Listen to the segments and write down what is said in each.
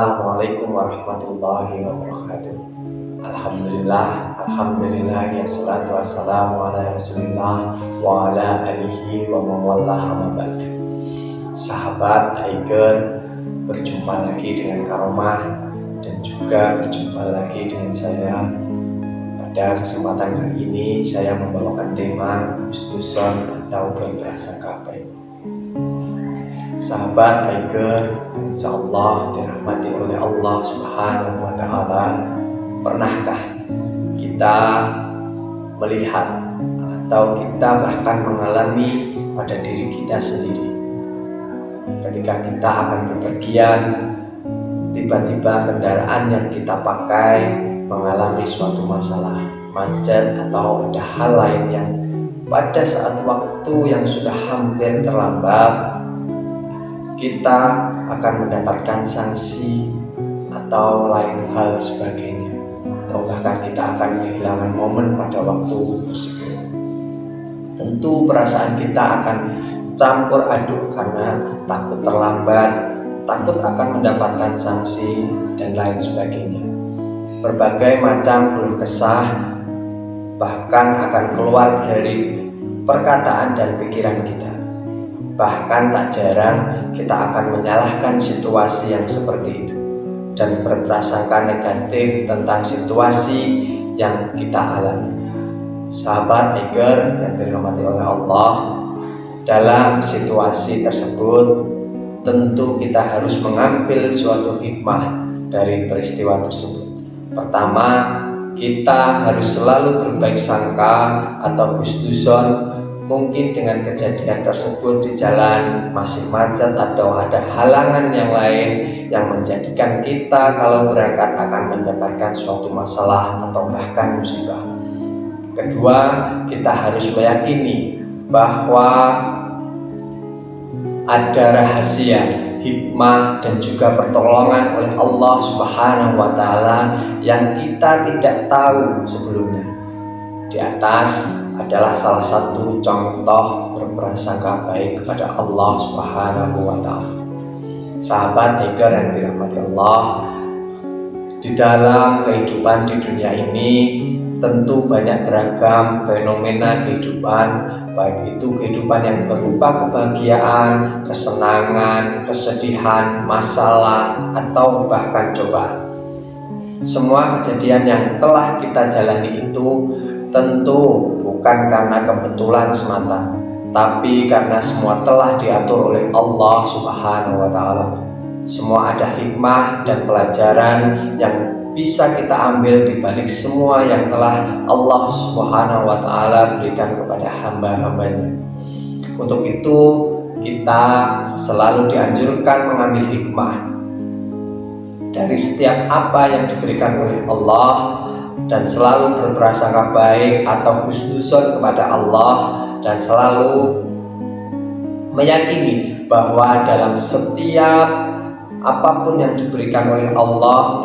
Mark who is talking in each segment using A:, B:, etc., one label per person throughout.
A: Assalamualaikum warahmatullahi wabarakatuh. Alhamdulillah ya salatu wassalamu ala rasulillah wa ala alihi wa mawallah mabad. Sahabat Aiger, berjumpa lagi dengan Karomah dan juga berjumpa lagi dengan saya. Pada kesempatan kali ini saya membawakan tema husnuzon atau berprasangka baik. Sahabat Aiger, insyaallah dirahmati oleh Allah Subhanahu wa Ta'ala, pernahkah kita melihat atau kita bahkan mengalami pada diri kita sendiri ketika kita akan bepergian, tiba-tiba kendaraan yang kita pakai mengalami suatu masalah, macet atau ada hal lain yang pada saat waktu yang sudah hampir terlambat kita akan mendapatkan sanksi atau lain hal sebagainya, atau bahkan kita akan kehilangan momen pada waktu tersebut. Tentu perasaan kita akan campur aduk karena takut terlambat, takut akan mendapatkan sanksi dan lain sebagainya. Berbagai macam keluh kesah bahkan akan keluar dari perkataan dan pikiran kita. Bahkan tak jarang kita akan menyalahkan situasi yang seperti itu dan berprasangka negatif tentang situasi yang kita alami. Sahabat Aiger yang dirahmati oleh Allah, dalam situasi tersebut tentu kita harus mengambil suatu hikmah dari peristiwa tersebut. Pertama, kita harus selalu berbaik sangka atau husnuzon. Mungkin dengan kejadian tersebut di jalan masih macet atau ada halangan yang lain yang menjadikan kita kalau berangkat akan mendapatkan suatu masalah atau bahkan musibah. Kedua, kita harus meyakini bahwa ada rahasia, hikmah dan juga pertolongan oleh Allah Subhanahu wa Ta'ala yang kita tidak tahu sebelumnya. Di atas adalah salah satu contoh berprasangka baik kepada Allah Subhanahu wa Ta'ala. Sahabat Aiger yang dirahmati Allah, di dalam kehidupan di dunia ini tentu banyak beragam fenomena kehidupan, baik itu kehidupan yang berupa kebahagiaan, kesenangan, kesedihan, masalah, atau bahkan cobaan. Semua kejadian yang telah kita jalani itu tentu bukan karena kebetulan semata, tapi karena semua telah diatur oleh Allah Subhanahu wa Ta'ala. Semua ada hikmah dan pelajaran yang bisa kita ambil di balik semua yang telah Allah Subhanahu wa Ta'ala berikan kepada hamba-hambanya. Untuk itu kita selalu dianjurkan mengambil hikmah dari setiap apa yang diberikan oleh Allah dan selalu berprasangka baik atau husnuzon kepada Allah, dan selalu meyakini bahwa dalam setiap apapun yang diberikan oleh Allah,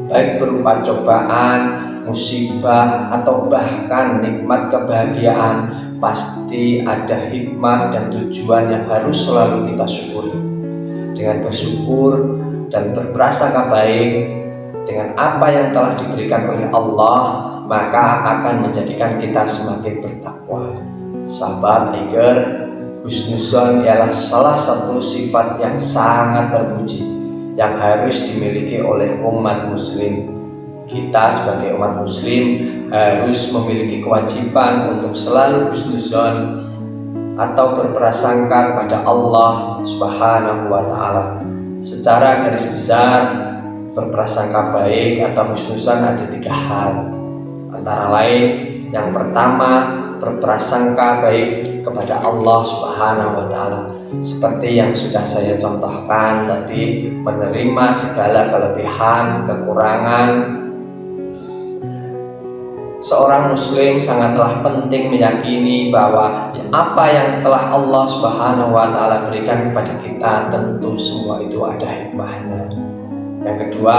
A: baik berupa cobaan, musibah, atau bahkan nikmat kebahagiaan, pasti ada hikmah dan tujuan yang harus selalu kita syukuri. Dengan bersyukur dan berprasangka baik dengan apa yang telah diberikan oleh Allah, maka akan menjadikan kita semakin bertakwa. Sahabat Aiger, husnuzon ialah salah satu sifat yang sangat terpuji yang harus dimiliki oleh umat muslim. Kita sebagai umat muslim harus memiliki kewajiban untuk selalu husnuzon atau berprasangka kepada Allah Subhanahu wa Ta'ala. Secara garis besar, berprasangka baik atau husnuzon ada 3 hal. Antara lain, yang pertama, berprasangka baik kepada Allah Subhanahu wa Ta'ala, seperti yang sudah saya contohkan tadi, menerima segala kelebihan, kekurangan. Seorang muslim sangatlah penting meyakini bahwa apa yang telah Allah Subhanahu wa Ta'ala berikan kepada kita tentu semua itu ada hikmahnya. Yang kedua,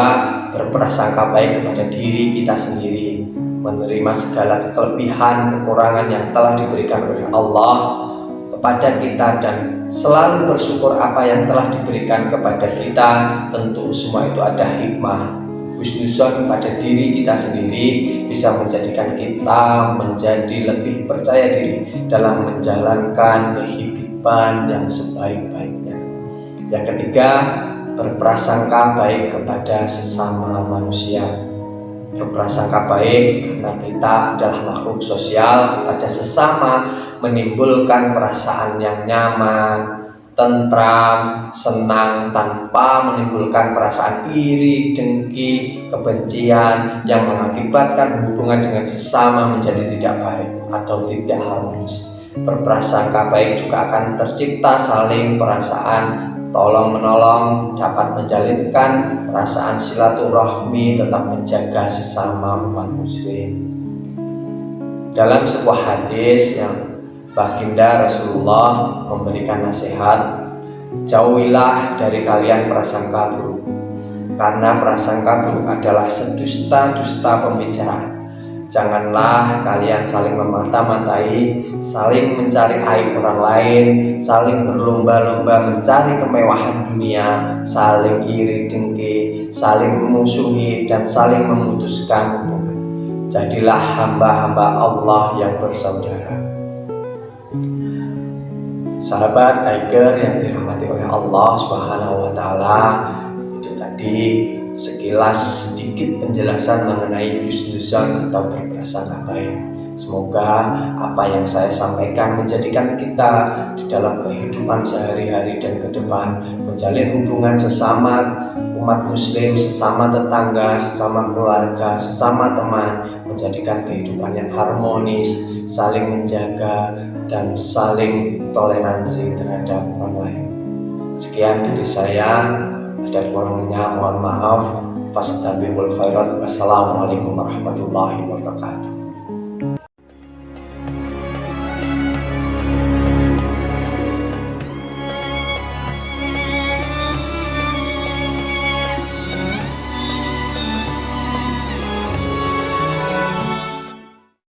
A: berprasangka baik kepada diri kita sendiri, menerima segala kelebihan, kekurangan yang telah diberikan oleh Allah kepada kita dan selalu bersyukur apa yang telah diberikan kepada kita. Tentu semua itu ada hikmah. Husnuzon pada diri kita sendiri bisa menjadikan kita menjadi lebih percaya diri dalam menjalankan kehidupan yang sebaik-baiknya. Yang ketiga, berprasangka baik kepada sesama manusia. Berprasangka baik karena kita adalah makhluk sosial kepada sesama menimbulkan perasaan yang nyaman, tentram, senang, tanpa menimbulkan perasaan iri, dengki, kebencian yang mengakibatkan hubungan dengan sesama menjadi tidak baik atau tidak harmonis. Berprasangka baik juga akan tercipta saling perasaan tolong menolong, dapat menjalinkan perasaan silaturahmi, tetap menjaga sesama umat muslim. Dalam sebuah hadis yang Baginda Rasulullah memberikan nasihat, jauhilah dari kalian prasangka buruk, karena prasangka buruk adalah sedusta-dusta pembicaraan. Janganlah kalian saling memata-matai, saling mencari aib orang lain, saling berlomba-lomba mencari kemewahan dunia, saling iri dengki, saling memusuhi, dan saling memutuskan hubungan. Jadilah hamba-hamba Allah yang bersaudara. Sahabat Aiker yang dirahmati oleh Allah Subhanahu wa Ta'ala, itu tadi sekilas sedikit penjelasan mengenai husnuzon atau berprasangka baik. Semoga apa yang saya sampaikan menjadikan kita di dalam kehidupan sehari-hari dan ke depan menjalin hubungan sesama umat muslim, sesama tetangga, sesama keluarga, sesama teman, menjadikan kehidupan yang harmonis, saling menjaga dan saling toleransi terhadap orang lain. Sekian dari saya, ada kurangnya mohon maaf. Fastabiqul khairat. Wassalamualaikum warahmatullahi wabarakatuh.